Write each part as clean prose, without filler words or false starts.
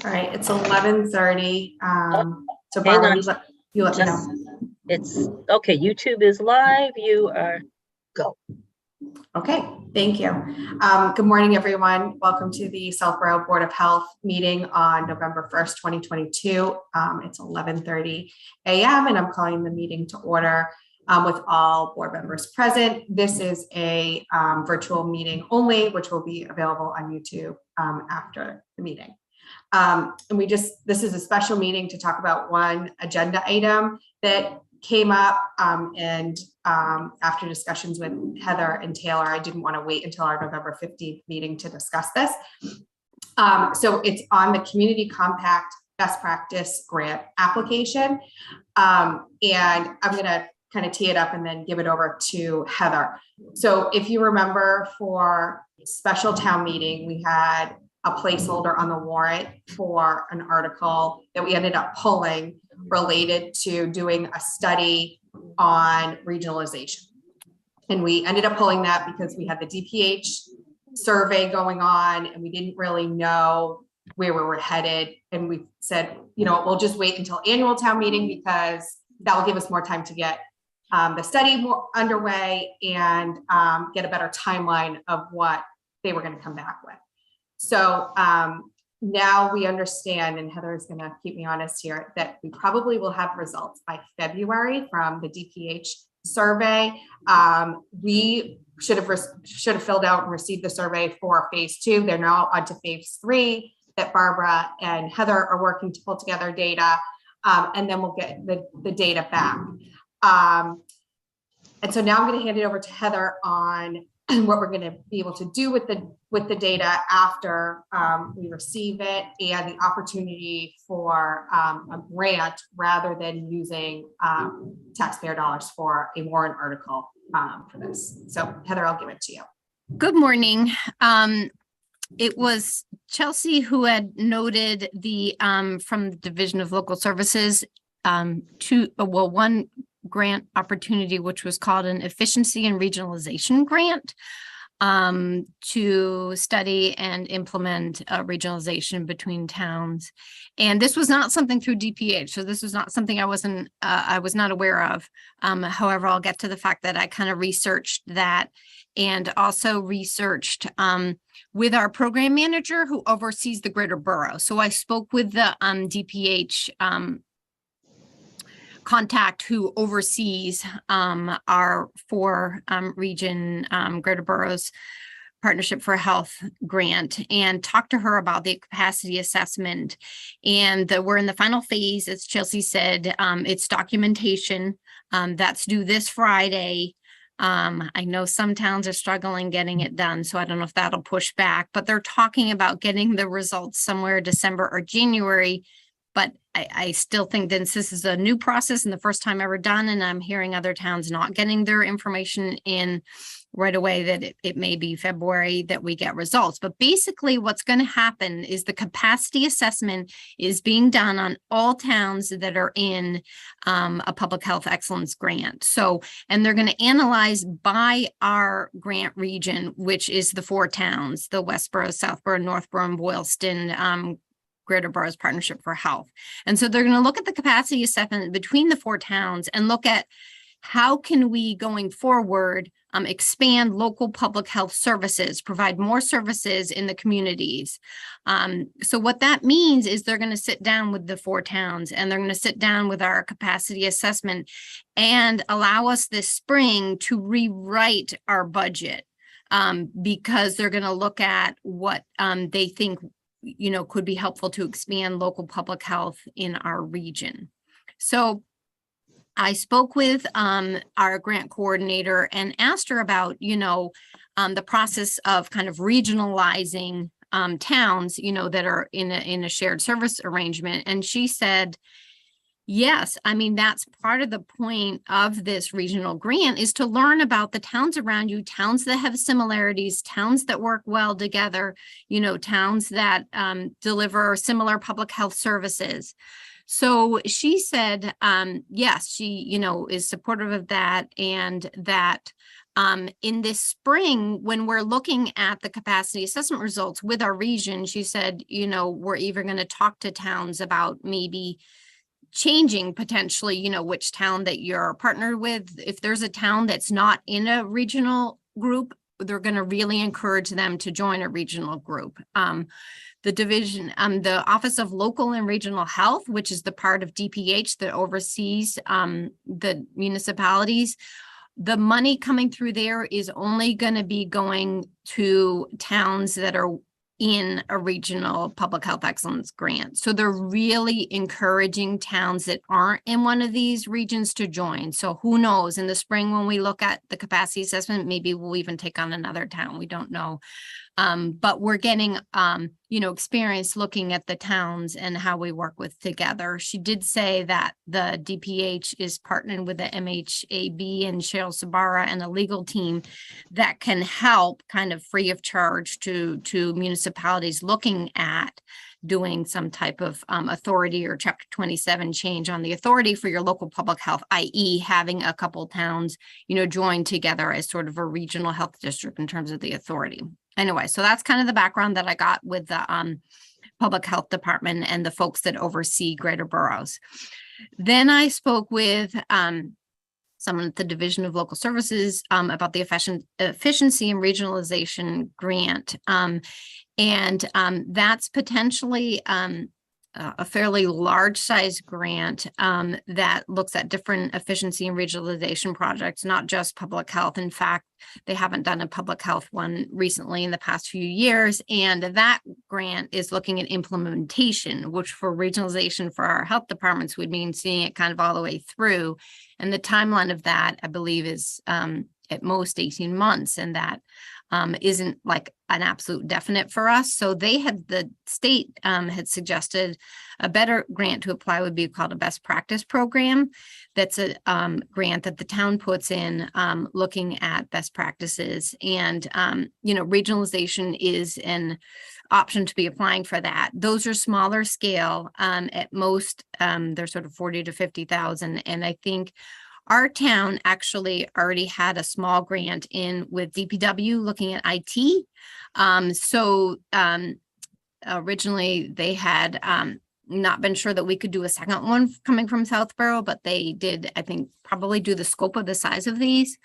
All right, it's 11:30. So Hang Barbara, on, you let me just, know. it's, okay, YouTube is live, you are, go. Okay, thank you. Good morning, everyone. Welcome to the Southborough Board of Health meeting on November 1st, 2022. It's 11:30 a.m. and I'm calling the meeting to order with all board members present. This is a virtual meeting only, which will be available on YouTube after the meeting. And this is a special meeting to talk about one agenda item that came up after discussions with Heather and Taylor, I didn't want to wait until our November 15th meeting to discuss this. So it's on the Community Compact Best Practice Grant application. And I'm going to kind of tee it up and then give it over to Heather. So if you remember, for special town meeting, we had a placeholder on the warrant for an article that we ended up pulling related to doing a study on regionalization. And we ended up pulling that because we had the DPH survey going on and we didn't really know where we were headed. And we said, we'll just wait until annual town meeting because that will give us more time to get the study more underway and get a better timeline of what they were going to come back with. So now we understand, and Heather is going to keep me honest here, that we probably will have results by February from the DPH survey. We should have filled out and received the survey for phase 2. They're now on to phase 3 that Barbara and Heather are working to pull together data, and then we'll get the data back. And so now I'm going to hand it over to Heather on what we're going to be able to do with the data after we receive it, and the opportunity for a grant rather than using taxpayer dollars for a warrant article for this. So Heather, I'll give it to you. Good morning. It was Chelsea who had noted the from the Division of Local Services one grant opportunity, which was called an Efficiency and Regionalization Grant, to study and implement regionalization between towns. And this was not something through DPH. So this was not something I was not aware of. However, I'll get to the fact that I kind of researched that and also researched with our program manager who oversees the greater borough. So I spoke with the DPH contact who oversees our 4 region Greater Boroughs Partnership for Health grant, and talked to her about the capacity assessment. And we're in the final phase, as Chelsea said. It's documentation that's due this Friday. I know some towns are struggling getting it done, so I don't know if that'll push back, but they're talking about getting the results somewhere December or January. But I still think that this is a new process and the first time ever done, and I'm hearing other towns not getting their information in right away, that it may be February that we get results. But basically what's going to happen is the capacity assessment is being done on all towns that are in a public health excellence grant. So, and they're going to analyze by our grant region, which is the 4 towns, the Westboro, Southborough, Northborough, and Boylston, Greater Boroughs Partnership for Health. And so they're going to look at the capacity assessment between the 4 towns and look at how can we, going forward, expand local public health services, provide more services in the communities. So what that means is they're going to sit down with the 4 towns and they're going to sit down with our capacity assessment and allow us this spring to rewrite our budget, because they're going to look at what they think could be helpful to expand local public health in our region. So I spoke with our grant coordinator and asked her about, the process of kind of regionalizing towns, that are in a shared service arrangement. And she said, yes, I mean, that's part of the point of this regional grant, is to learn about the towns around you, towns that have similarities, towns that work well together, towns that deliver similar public health services. So she said, yes, she, is supportive of that, and that In this spring, when we're looking at the capacity assessment results with our region, she said, we're even going to talk to towns about maybe changing potentially, which town that you're partnered with. If there's a town that's not in a regional group, they're going to really encourage them to join a regional group. The division, the Office of Local and Regional Health, which is the part of DPH that oversees the municipalities, the money coming through there is only going to be going to towns that are in a regional public health excellence grant. So they're really encouraging towns that aren't in one of these regions to join. So who knows, in the spring when we look at the capacity assessment, maybe we'll even take on another town. We don't know. But we're getting, experience looking at the towns and how we work with together. She did say that the DPH is partnering with the MHAB and Cheryl Sabara and a legal team that can help kind of free of charge to municipalities looking at doing some type of authority or Chapter 27 change on the authority for your local public health, i.e. having a couple towns, join together as sort of a regional health district in terms of the authority. Anyway, so that's kind of the background that I got with the public health department and the folks that oversee greater boroughs. Then I spoke with someone at the Division of Local Services about the efficiency and regionalization grant. And that's potentially a fairly large size grant that looks at different efficiency and regionalization projects, not just public health. In fact, they haven't done a public health one recently in the past few years. And that grant is looking at implementation, which for regionalization for our health departments would mean seeing it kind of all the way through. And the timeline of that, I believe, is at most 18 months. And that isn't like an absolute definite for us. So the state had suggested a better grant to apply would be called a best practice program. That's a grant that the town puts in looking at best practices. And, regionalization is an option to be applying for that. Those are smaller scale. At most, they're sort of 40 to 50,000. And I think our town actually already had a small grant in with DPW looking at IT. Originally they had not been sure that we could do a second one coming from Southborough, but they did, I think, probably do the scope of the size of these,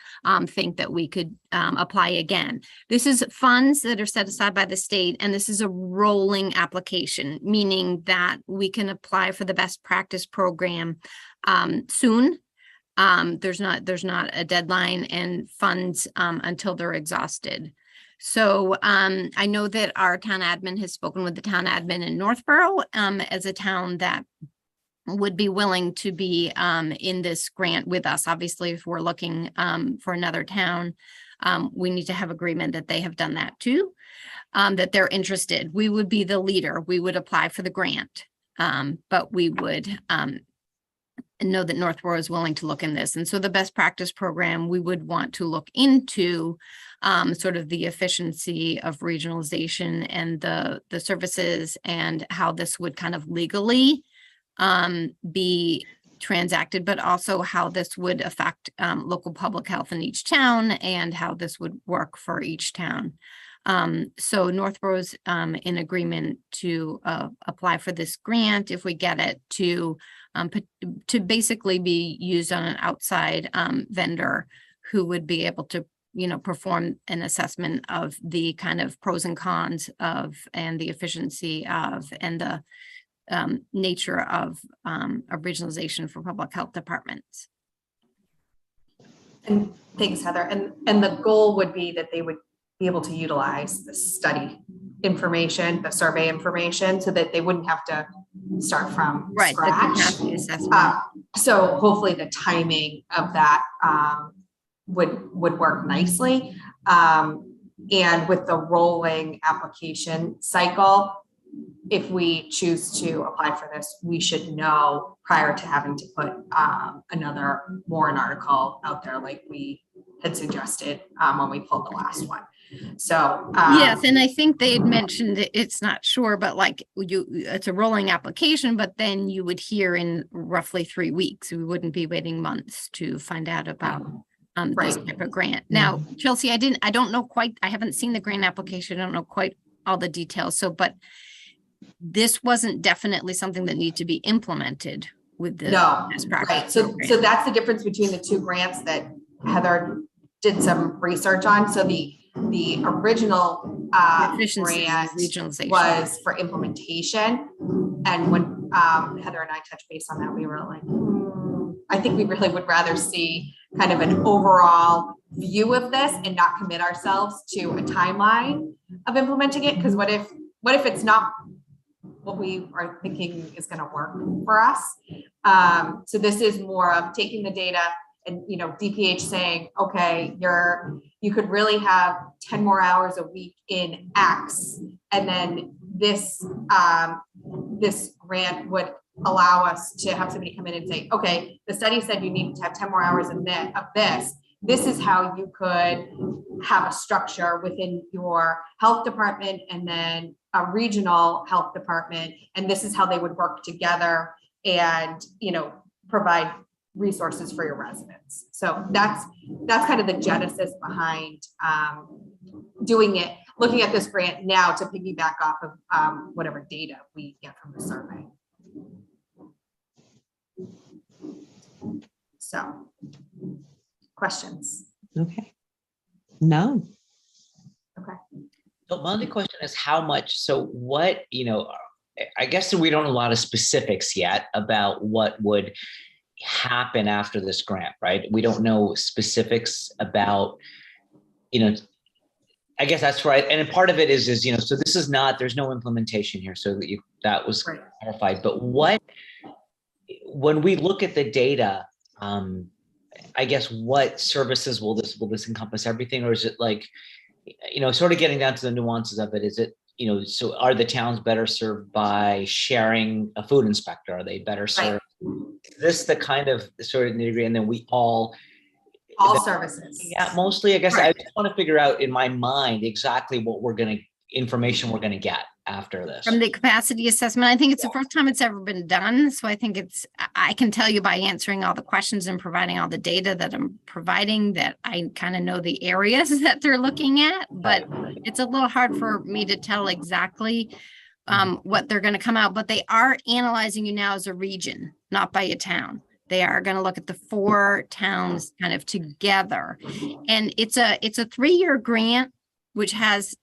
think that we could apply again. This is funds that are set aside by the state, and this is a rolling application, meaning that we can apply for the best practice program soon. There's not a deadline and funds until they're exhausted. So I know that our town admin has spoken with the town admin in Northborough as a town that would be willing to be in this grant with us. Obviously, if we're looking for another town, we need to have agreement that they have done that too, that they're interested. We would be the leader. We would apply for the grant, but we would know that Northborough is willing to look in this. And so the best practice program, we would want to look into sort of the efficiency of regionalization and the services and how this would kind of legally be transacted, but also how this would affect local public health in each town and how this would work for each town. So Northborough's in agreement to apply for this grant if we get it to basically be used on an outside vendor who would be able to, perform an assessment of the kind of pros and cons of and the efficiency of and the nature of regionalization for public health departments. And thanks, Heather. And the goal would be that they would be able to utilize the study information, the survey information, so that they wouldn't have to start from scratch. So hopefully the timing of that would work nicely. And with the rolling application cycle, if we choose to apply for this, we should know prior to having to put another warrant article out there like we had suggested when we pulled the last one. So yes, and I think they had mentioned it's not sure, but like it's a rolling application, but then you would hear in roughly 3 weeks. We wouldn't be waiting months to find out about this Right. type of grant. Now, Chelsea, I don't know quite, I haven't seen the grant application. I don't know quite all the details. So, but this wasn't definitely something that needed to be implemented with the No, best right. practice So program. that's the difference between the two grants that Heather did some research on. So the original Efficiency, grant regionalization. was for implementation. And when Heather and I touched base on that, we were like, I think we really would rather see kind of an overall view of this and not commit ourselves to a timeline of implementing it. Because what if it's not what we are thinking is going to work for us? So this is more of taking the data and, you know, DPH saying, okay, you could really have 10 more hours a week in X, and then this this grant would allow us to have somebody come in and say, okay, the study said you need to have 10 more hours of this. This is how you could have a structure within your health department and then a regional health department. And this is how they would work together and, you know, provide resources for your residents. So that's kind of the genesis behind doing it, looking at this grant now to piggyback off of whatever data we get from the survey. So, questions? Okay. No. Okay. So my only question is how much, so what, I guess we don't know a lot of specifics yet about what would happen after this grant, right? We don't know specifics about, I guess that's right. And part of it is, so this is not, there's no implementation here. So that was Right. clarified, but when we look at the data, I guess what services will this encompass everything? Or is it like, sort of getting down to the nuances of it, is it, so are the towns better served by sharing a food inspector? Are they better served? Right. This the kind of sort of nitty-gritty, and then we all services. Yeah, mostly, I guess. Right. I just want to figure out in my mind exactly what information we're going to get after this. From the capacity assessment, I think it's the first time it's ever been done. So I think I can tell you by answering all the questions and providing all the data that I'm providing that I kind of know the areas that they're looking at, but it's a little hard for me to tell exactly what they're going to come out, but they are analyzing you now as a region, not by a town. They are going to look at the 4 towns kind of together. And it's a 3-year grant, which has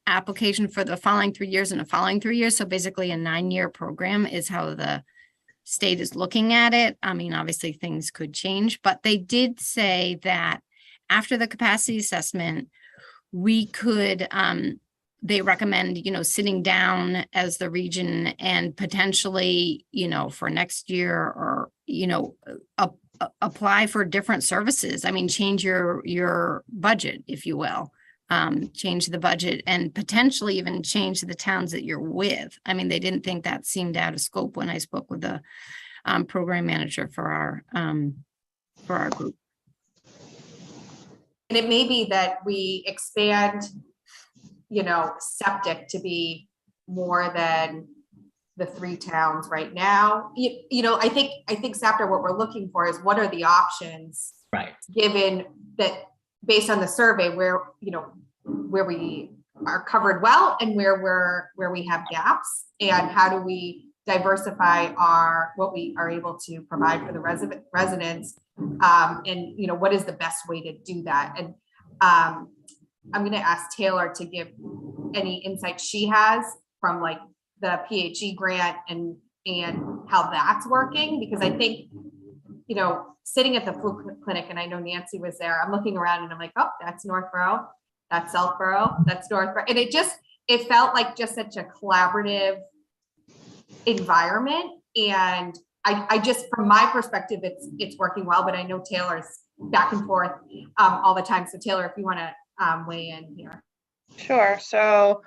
application for the following 3 years and the following 3 years. So basically a 9-year program is how the state is looking at it. I mean, obviously things could change, but they did say that after the capacity assessment, we could, they recommend, sitting down as the region and potentially, for next year or, apply for different services. I mean, change your budget, if you will. Change the budget and potentially even change the towns that you're with. I mean, they didn't think that seemed out of scope when I spoke with the program manager for our group. And it may be that we expand, septic to be more than the 3 towns right now. I think SAPTER, what we're looking for is what are the options, right? Given that based on the survey where we are covered well and where we have gaps, and how do we diversify what we are able to provide for the residents, and what is the best way to do that. And I'm going to ask Taylor to give any insight she has from like the PHE grant and how that's working, because I think sitting at the flu clinic, and I know Nancy was there, I'm looking around and I'm like, oh, that's Northborough, that's Southborough, that's Northborough. And it felt like just such a collaborative environment. And I just, from my perspective, it's working well, but I know Taylor's back and forth all the time. So Taylor, if you want to weigh in here. Sure. So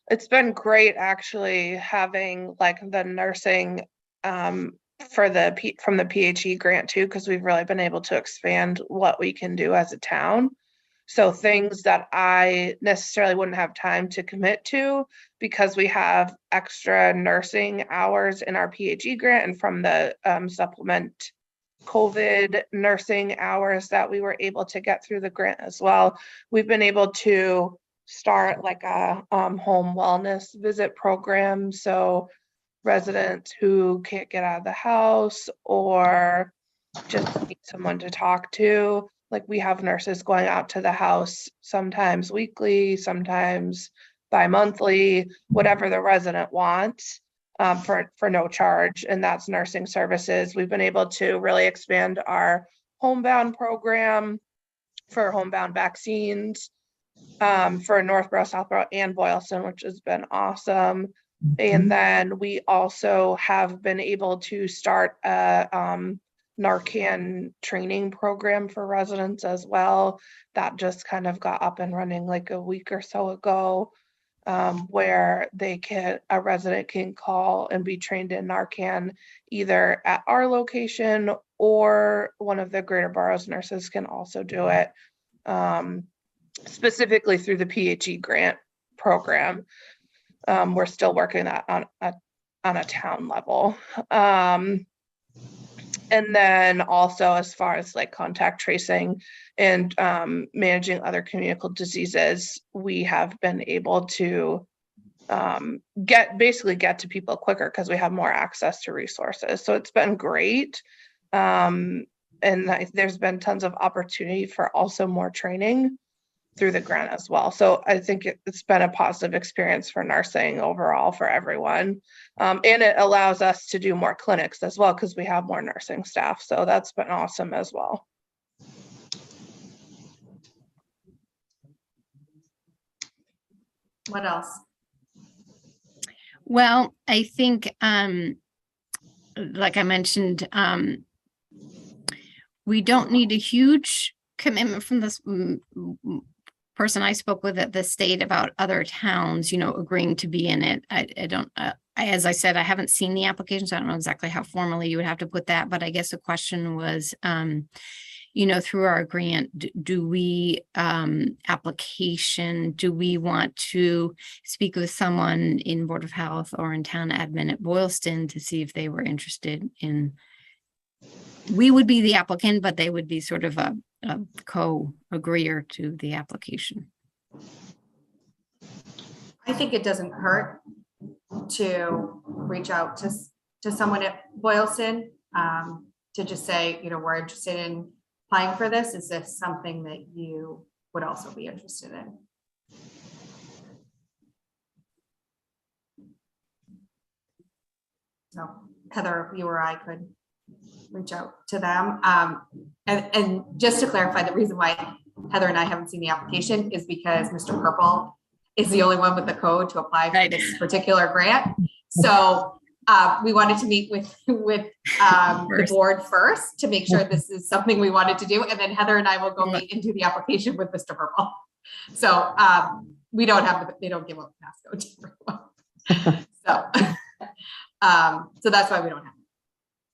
it's been great actually having like the nursing from the PHE grant too, because we've really been able to expand what we can do as a town. So things that I necessarily wouldn't have time to commit to because we have extra nursing hours in our PHE grant and from the supplement COVID nursing hours that we were able to get through the grant as well. We've been able to start like a home wellness visit program. So residents who can't get out of the house or just need someone to talk to, like we have nurses going out to the house sometimes weekly, sometimes bi-monthly, whatever the resident wants, for no charge, and that's nursing services. We've been able to really expand our homebound program for homebound vaccines, for Northborough, Southborough, and Boylston, which has been awesome. And then we also have been able to start a Narcan training program for residents as well. That just kind of got up and running like a week or so ago, where a resident can call and be trained in Narcan either at our location or one of the Greater Boroughs nurses can also do it, specifically through the PHE grant program. We're still working that on a town level. And then also as far as like contact tracing and managing other communicable diseases, we have been able to get to people quicker because we have more access to resources. So it's been great. And there's been tons of opportunity for also more training through the grant as well. So I think it's been a positive experience for nursing overall for everyone. And it allows us to do more clinics as well because we have more nursing staff. So that's been awesome as well. What else? Well, I think, like I mentioned, we don't need a huge commitment from this person I spoke with at the state about other towns, agreeing to be in it. I don't, as I said, I haven't seen the application, so I don't know exactly how formally you would have to put that, but I guess the question was, through our grant, do we want to speak with someone in Board of Health or in town admin at Boylston to see if they were interested in, we would be the applicant, but they would be sort of a co-agreeer to the application. I think it doesn't hurt to reach out to someone at Boylston, to just say, we're interested in applying for this. Is this something that you would also be interested in? So Heather, you or I could reach out to them. And just to clarify, the reason why Heather and I haven't seen the application is because Mr. Purple is the only one with the code to apply for this particular grant. So we wanted to meet with the board first to make sure this is something we wanted to do. And then Heather and I will go meet and do the application with Mr. Purple. So they don't give up passcode to everyone. So that's why we don't have it.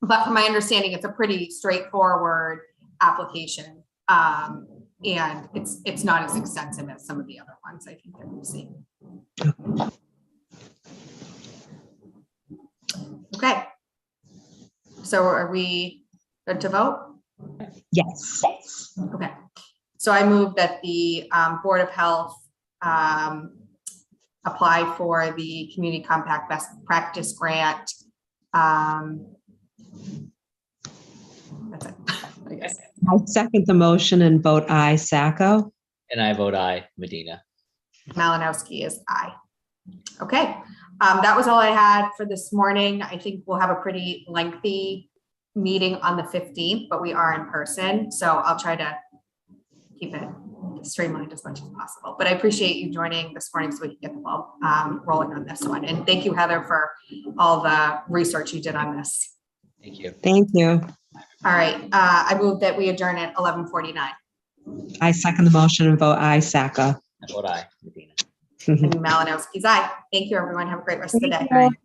But from my understanding, it's a pretty straightforward application. And it's not as extensive as some of the other ones I think that we've seen. Okay. So are we good to vote? Yes. Okay. So I move that the Board of Health apply for the Community Compact Best Practice Grant. That's it, I guess. I second the motion and vote aye, Sacco. And I vote aye, Medina. Malinowski is aye. Okay, that was all I had for this morning. I think we'll have a pretty lengthy meeting on the 15th, but we are in person, so I'll try to keep it streamlined as much as possible. But I appreciate you joining this morning so we can get the ball rolling on this one. And thank you, Heather, for all the research you did on this. Thank you. Thank you. All right, I move that we adjourn at 11:49. I second the motion and vote aye, Sacco. I vote aye, Medina. And Malinowski's aye. Thank you, everyone. Have a great rest of the day. Thank you.